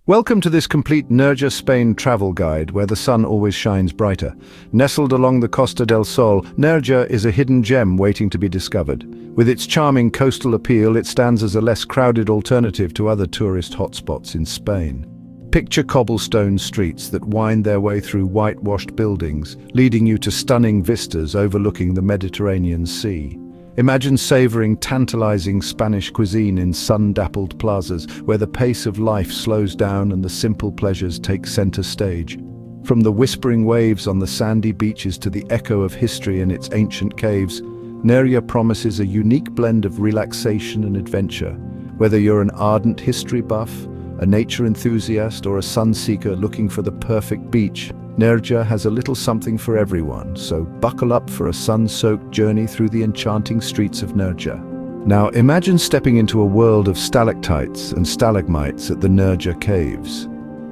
Welcome to this complete Nerja, Spain travel guide where the sun always shines brighter. Nestled along the Costa del Sol, Nerja is a hidden gem waiting to be discovered. With its charming coastal appeal, it stands as a less crowded alternative to other tourist hotspots in Spain. Picture cobblestone streets that wind their way through whitewashed buildings, leading you to stunning vistas overlooking the Mediterranean Sea. Imagine savoring tantalizing Spanish cuisine in sun-dappled plazas where the pace of life slows down and the simple pleasures take center stage. From the whispering waves on the sandy beaches to the echo of history in its ancient caves, Nerja promises a unique blend of relaxation and adventure. Whether you're an ardent history buff, a nature enthusiast, or a sun-seeker looking for the perfect beach, Nerja has a little something for everyone, so buckle up for a sun-soaked journey through the enchanting streets of Nerja. Now imagine stepping into a world of stalactites and stalagmites at the Nerja Caves.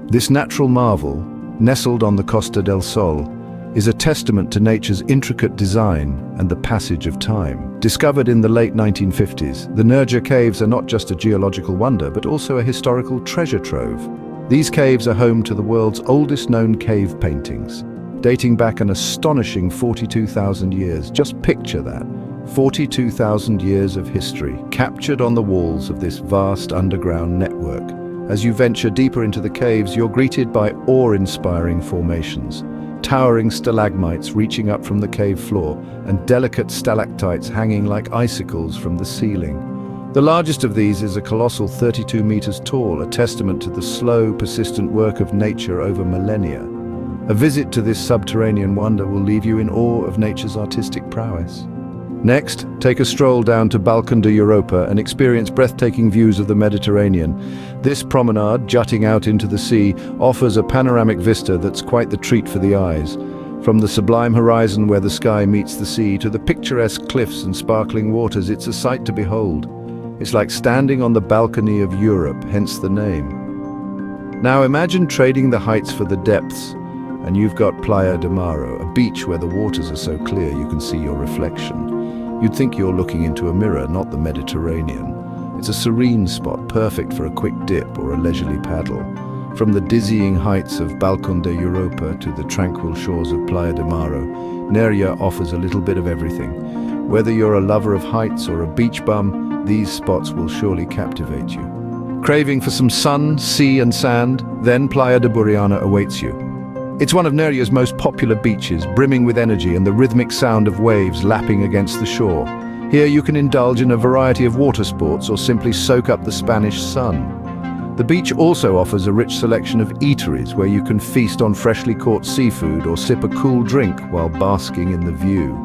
This natural marvel, nestled on the Costa del Sol, is a testament to nature's intricate design and the passage of time. Discovered in the late 1950s, the Nerja Caves are not just a geological wonder, but also a historical treasure trove. These caves are home to the world's oldest known cave paintings, dating back an astonishing 42,000 years. Just picture that, 42,000 years of history captured on the walls of this vast underground network. As you venture deeper into the caves, you're greeted by awe-inspiring formations, towering stalagmites reaching up from the cave floor and delicate stalactites hanging like icicles from the ceiling. The largest of these is a colossal 32 meters tall, a testament to the slow, persistent work of nature over millennia. A visit to this subterranean wonder will leave you in awe of nature's artistic prowess. Next, take a stroll down to Balcon de Europa and experience breathtaking views of the Mediterranean. This promenade, jutting out into the sea, offers a panoramic vista that's quite the treat for the eyes. From the sublime horizon where the sky meets the sea to the picturesque cliffs and sparkling waters, it's a sight to behold. It's like standing on the balcony of Europe, hence the name. Now imagine trading the heights for the depths, and you've got Playa de Maro, a beach where the waters are so clear you can see your reflection. You'd think you're looking into a mirror, not the Mediterranean. It's a serene spot, perfect for a quick dip or a leisurely paddle. From the dizzying heights of Balcon de Europa to the tranquil shores of Playa de Maro, Nerja offers a little bit of everything. Whether you're a lover of heights or a beach bum, these spots will surely captivate you. Craving for some sun, sea and sand? Then Pier de Burana awaits you. It's one of Nerja's most popular beaches, brimming with energy and the rhythmic sound of waves lapping against the shore. Here you can indulge in a variety of water sports or simply soak up the Spanish sun. The beach also offers a rich selection of eateries where you can feast on freshly caught seafood or sip a cool drink while basking in the view.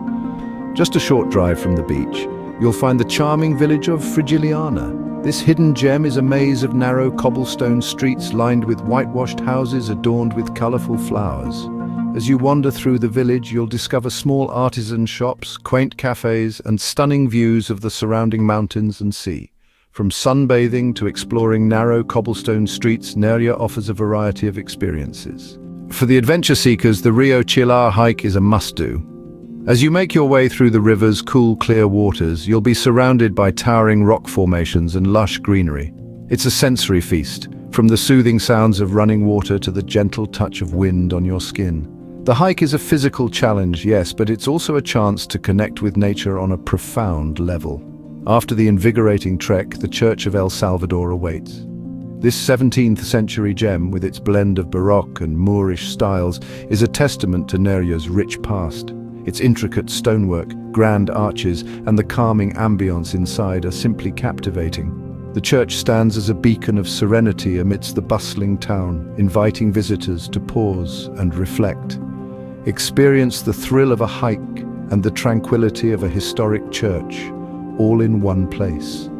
Just a short drive from the beach, you'll find the charming village of Frigiliana. This hidden gem is a maze of narrow cobblestone streets lined with whitewashed houses adorned with colorful flowers. As you wander through the village, you'll discover small artisan shops, quaint cafes, and stunning views of the surrounding mountains and sea. From sunbathing to exploring narrow cobblestone streets, Nerja offers a variety of experiences. For the adventure seekers, the Rio Chilar hike is a must-do. As you make your way through the river's cool, clear waters, you'll be surrounded by towering rock formations and lush greenery. It's a sensory feast, from the soothing sounds of running water to the gentle touch of wind on your skin. The hike is a physical challenge, yes, but it's also a chance to connect with nature on a profound level. After the invigorating trek, the Church of El Salvador awaits. This 17th century gem, with its blend of Baroque and Moorish styles, is a testament to Nerja's rich past. Its intricate stonework, grand arches, and the calming ambience inside are simply captivating. The church stands as a beacon of serenity amidst the bustling town, inviting visitors to pause and reflect. Experience the thrill of a hike and the tranquility of a historic church, all in one place.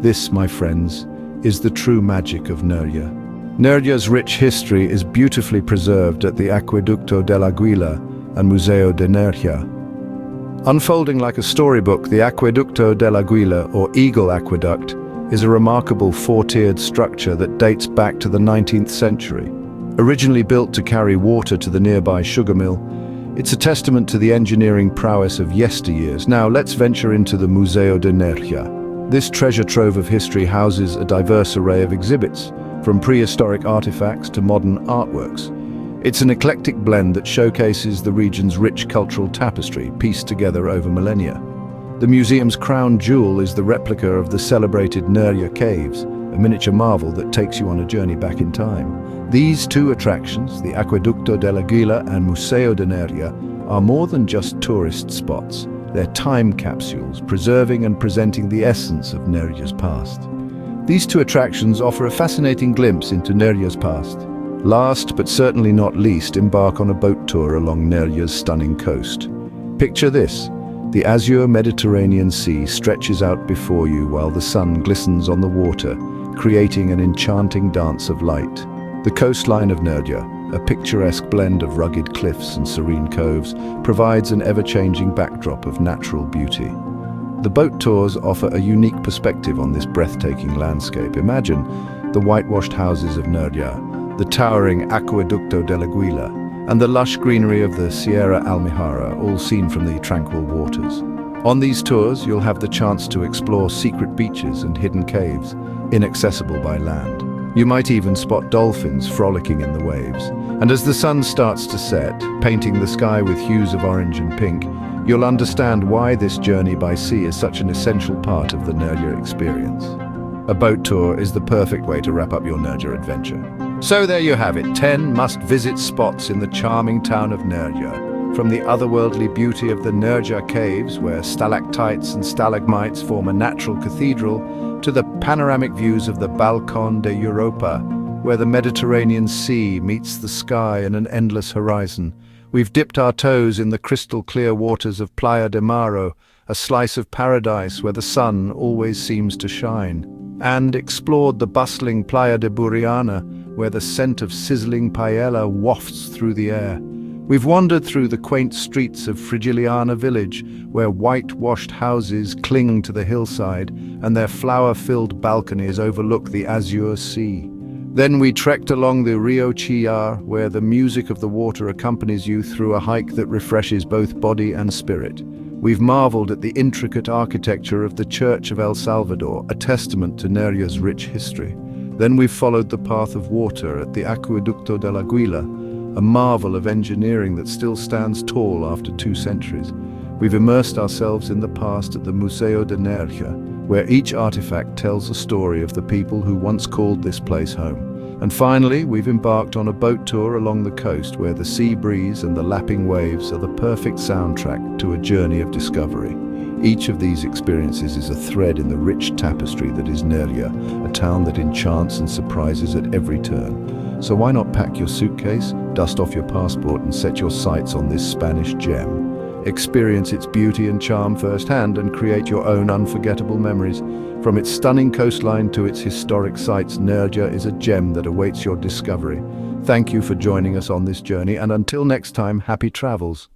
This, my friends, is the true magic of Nerja. Nerja's rich history is beautifully preserved at the Acueducto del Águila and Museo de Nerja. Unfolding like a storybook, the Acueducto del Águila, or Eagle Aqueduct, is a remarkable four-tiered structure that dates back to the 19th century. Originally built to carry water to the nearby sugar mill, it's a testament to the engineering prowess of yesteryears. Now let's venture into the Museo de Nerja. This treasure trove of history houses a diverse array of exhibits, from prehistoric artifacts to modern artworks. It's an eclectic blend that showcases the region's rich cultural tapestry pieced together over millennia. The museum's crown jewel is the replica of the celebrated Nerja Caves, a miniature marvel that takes you on a journey back in time. These two attractions, the Aqueducto de l'Aguila and Museo de Nerja, are more than just tourist spots. They're time capsules, preserving and presenting the essence of Nerja's past. These two attractions offer a fascinating glimpse into Nerja's past. Last, but certainly not least, embark on a boat tour along Nerja's stunning coast. Picture this. The azure Mediterranean Sea stretches out before you while the sun glistens on the water, creating an enchanting dance of light. The coastline of Nerja, a picturesque blend of rugged cliffs and serene coves, provides an ever-changing backdrop of natural beauty. The boat tours offer a unique perspective on this breathtaking landscape. Imagine the whitewashed houses of Nerja, the towering Aqueducto de l'Aguila, and the lush greenery of the Sierra Almijara, all seen from the tranquil waters. On these tours, you'll have the chance to explore secret beaches and hidden caves, inaccessible by land. You might even spot dolphins frolicking in the waves. And as the sun starts to set, painting the sky with hues of orange and pink, you'll understand why this journey by sea is such an essential part of the Nerja experience. A boat tour is the perfect way to wrap up your Nerja adventure. So there you have it, 10 must-visit spots in the charming town of Nerja. From the otherworldly beauty of the Nerja Caves, where stalactites and stalagmites form a natural cathedral, to the panoramic views of the Balcon de Europa, where the Mediterranean Sea meets the sky in an endless horizon. We've dipped our toes in the crystal-clear waters of Playa de Maro, a slice of paradise where the sun always seems to shine, and explored the bustling Playa de Burana, where the scent of sizzling paella wafts through the air. We've wandered through the quaint streets of Frigiliana village, where whitewashed houses cling to the hillside and their flower-filled balconies overlook the azure sea. Then we trekked along the Rio Chilar, where the music of the water accompanies you through a hike that refreshes both body and spirit. We've marveled at the intricate architecture of the Church of El Salvador, a testament to Nerja's rich history. Then we've followed the path of water at the Aqueducto de l'Aguila, a marvel of engineering that still stands tall after 2 centuries. We've immersed ourselves in the past at the Museo de Nerja, where each artifact tells a story of the people who once called this place home. And finally, we've embarked on a boat tour along the coast, where the sea breeze and the lapping waves are the perfect soundtrack to a journey of discovery. Each of these experiences is a thread in the rich tapestry that is Nerja, a town that enchants and surprises at every turn. So why not pack your suitcase, dust off your passport, and set your sights on this Spanish gem? Experience its beauty and charm firsthand and create your own unforgettable memories. From its stunning coastline to its historic sites, Nerja is a gem that awaits your discovery. Thank you for joining us on this journey, and until next time, happy travels.